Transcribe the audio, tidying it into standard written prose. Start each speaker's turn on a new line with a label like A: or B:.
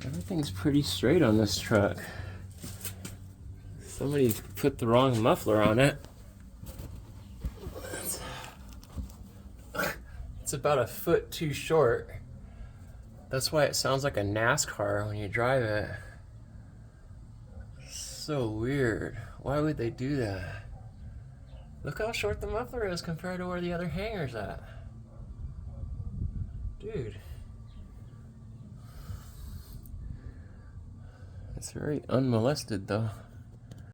A: Everything's pretty straight on this truck. Somebody put the wrong muffler on it. It's about a foot too short. That's why it sounds like a NASCAR when you drive it. So weird. Why would they do that? Look how short the muffler is compared to where the other hanger's at. Dude. It's very unmolested though.